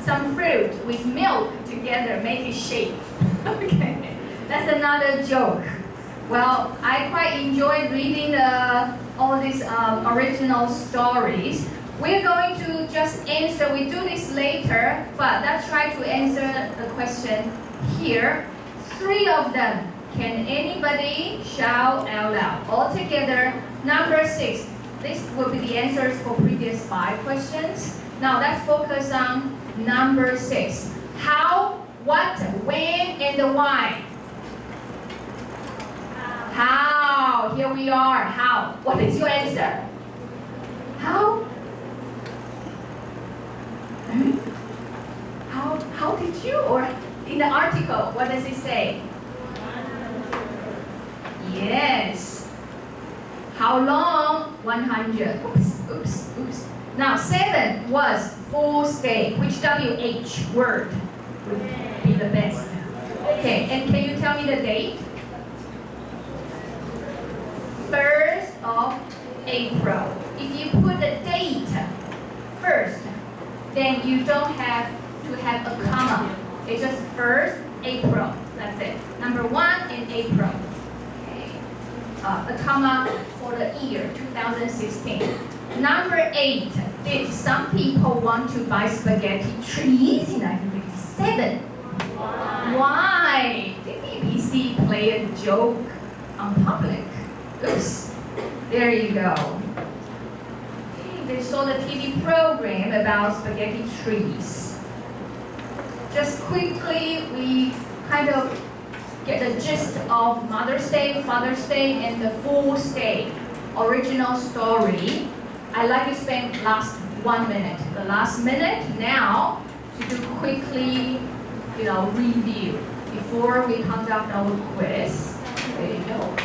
some fruit with milk together, make it shake. Okay, that's another joke. Well, I quite enjoyed reading all these original stories. We're going to just answer, we do this later, but let's try to answer the question here. 3 of them. Can anybody shout out loud? All together, number 6. This will be the answers for previous 5 questions. Now let's focus on number 6. How, what, when, and why. How. Here we are. How. What is your answer? How? How did you? Or in the article, what does it say? Yes. How long? 100. Oops. Now 7 was full stay. Which WH word would be the best? Okay, and can you tell me the date? 1st of April. If you put the date first, then you don't have to have a comma. It's just 1st April. That's it. Number 1 in April. Okay. A comma for the year 2016. Number 8. Did some people want to buy spaghetti trees in 1957? Why? Did BBC play a joke on public? Oops. There you go. They saw the TV program about spaghetti trees. Just quickly, we kind of get the gist of Mother's Day, Father's Day, and the full stay original story. I'd like to spend last 1 minute. The last minute now to do quickly, review before we conduct our quiz. There you go.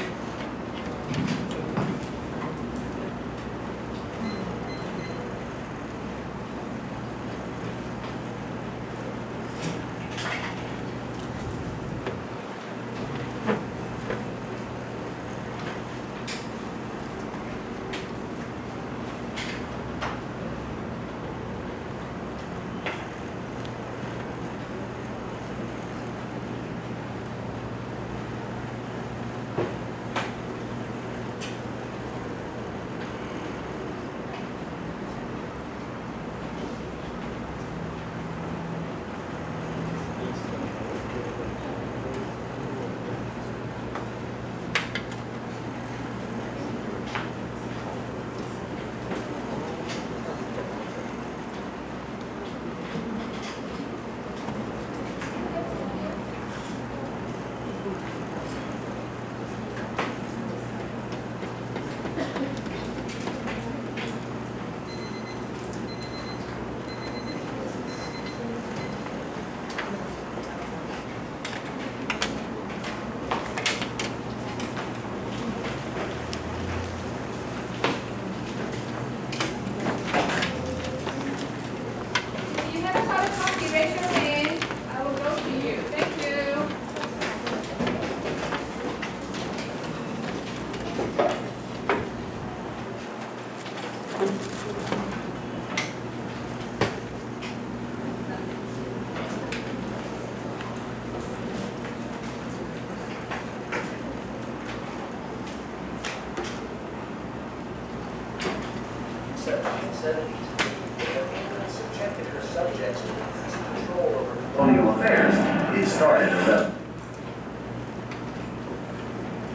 Subjected her subjects to control over colonial affairs. It started as a.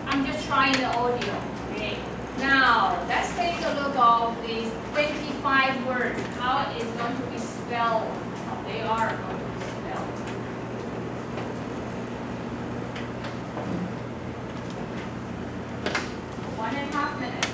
I'm just trying the audio. Okay. Now let's take a look at these 25 words. How it's going to be spelled. How they are going to be spelled. One and a half minutes.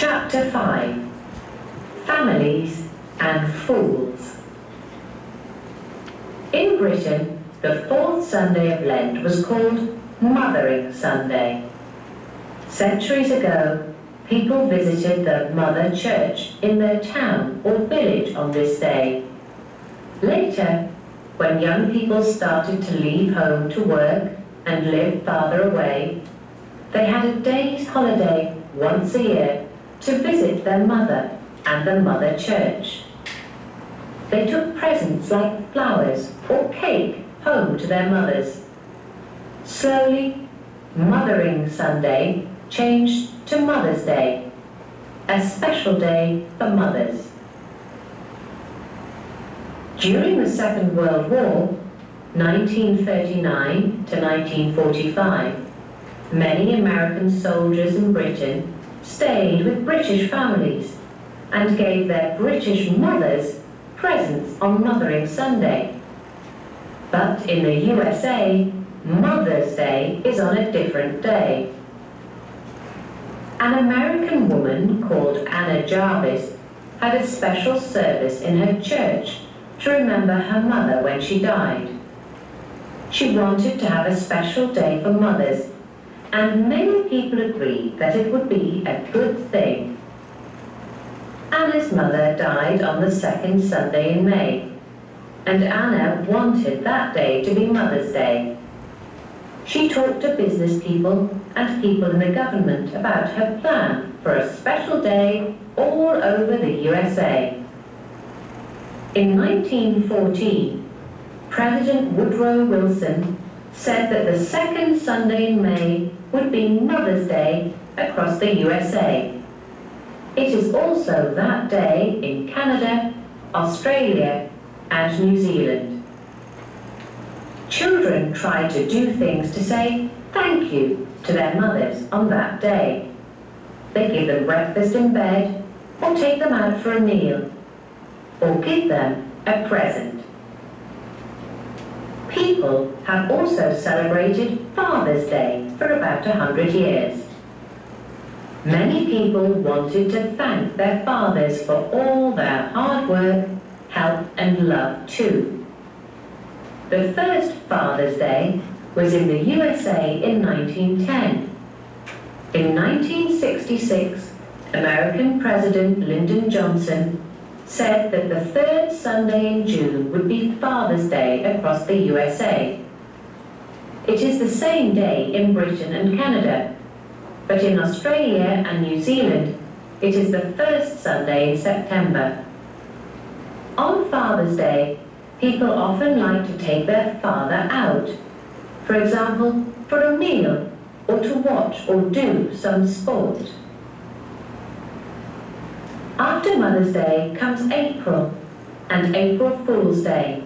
Chapter 5: Families and Fools. In Britain, the fourth Sunday of Lent was called Mothering Sunday. Centuries ago, people visited the Mother Church in their town or village on this day. Later, when young people started to leave home to work and live farther away, they had a day's holiday once a year to visit their mother and the Mother Church. They took presents like flowers or cake home to their mothers. Slowly, Mothering Sunday changed to Mother's Day, a special day for mothers. During the Second World War, 1939 to 1945, many American soldiers in Britain stayed with British families and gave their British mothers presents on Mothering Sunday. But in the USA, Mother's Day is on a different day. An American woman called Anna Jarvis had a special service in her church to remember her mother when she died. She wanted to have a special day for mothers, and many people agreed that it would be a good thing. Anna's mother died on the second Sunday in May, and Anna wanted that day to be Mother's Day. She talked to business people and people in the government about her plan for a special day all over the USA. In 1914, President Woodrow Wilson said that the second Sunday in May would be Mother's Day across the USA. It is also that day in Canada, Australia, and New Zealand. Children try to do things to say thank you to their mothers on that day. They give them breakfast in bed, or take them out for a meal, or give them a present. People have also celebrated Father's Day for about 100 years. Many people wanted to thank their fathers for all their hard work, help and love too. The first Father's Day was in the USA in 1910. In 1966, American President Lyndon Johnson said that the third Sunday in June would be Father's Day across the USA. It is the same day in Britain and Canada, but in Australia and New Zealand, it is the first Sunday in September. On Father's Day, people often like to take their father out, for example, for a meal or to watch or do some sport. After Mother's Day comes April and April Fool's Day.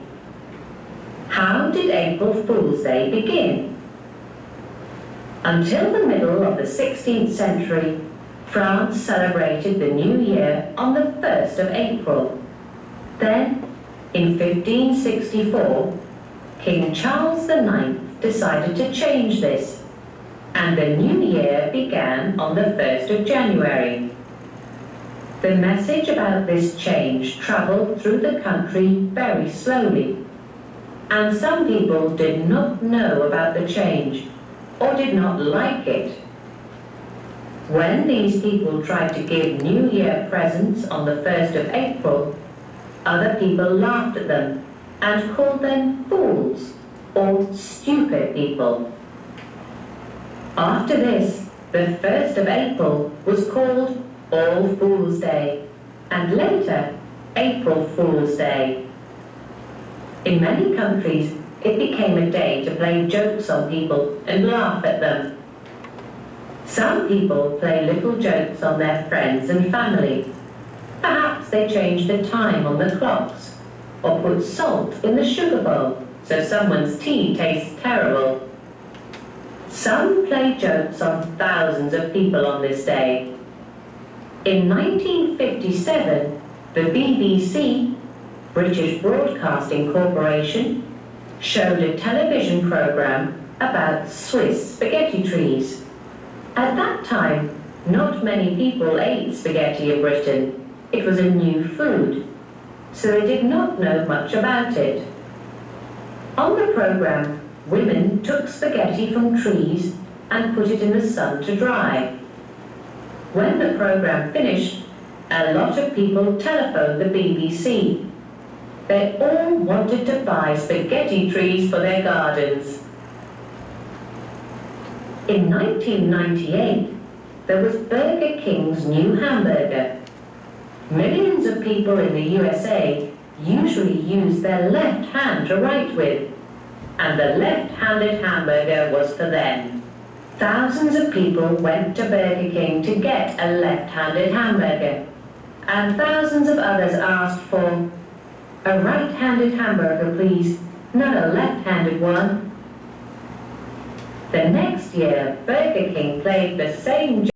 How did April Fool's Day begin? Until the middle of the 16th century, France celebrated the New Year on the 1st of April. Then, in 1564, King Charles IX decided to change this, and the New Year began on the 1st of January. The message about this change traveled through the country very slowly, and some people did not know about the change or did not like it. When these people tried to give New Year presents on the 1st of April, other people laughed at them and called them fools or stupid people. After this, the 1st of April was called All Fool's Day, and later April Fool's Day. In many countries, it became a day to play jokes on people and laugh at them. Some people play little jokes on their friends and family. Perhaps they change the time on the clocks, or put salt in the sugar bowl so someone's tea tastes terrible. Some play jokes on thousands of people on this day. In 1957, the BBC, British Broadcasting Corporation, showed a television program about Swiss spaghetti trees. At that time, Not many people ate spaghetti in Britain. It was a new food, so they did not know much about it. On the program, women took spaghetti from trees and put it in the sun to dry. When the program finished, a lot of people telephoned the BBC. They all wanted to buy spaghetti trees for their gardens. In 1998, there was Burger King's new hamburger. Millions of people in the USA usually use their left hand to write with, and the left-handed hamburger was for them. Thousands of people went to Burger King to get a left-handed hamburger, and thousands of others asked for a right-handed hamburger, please, not a left-handed one. The next year, Burger King played the same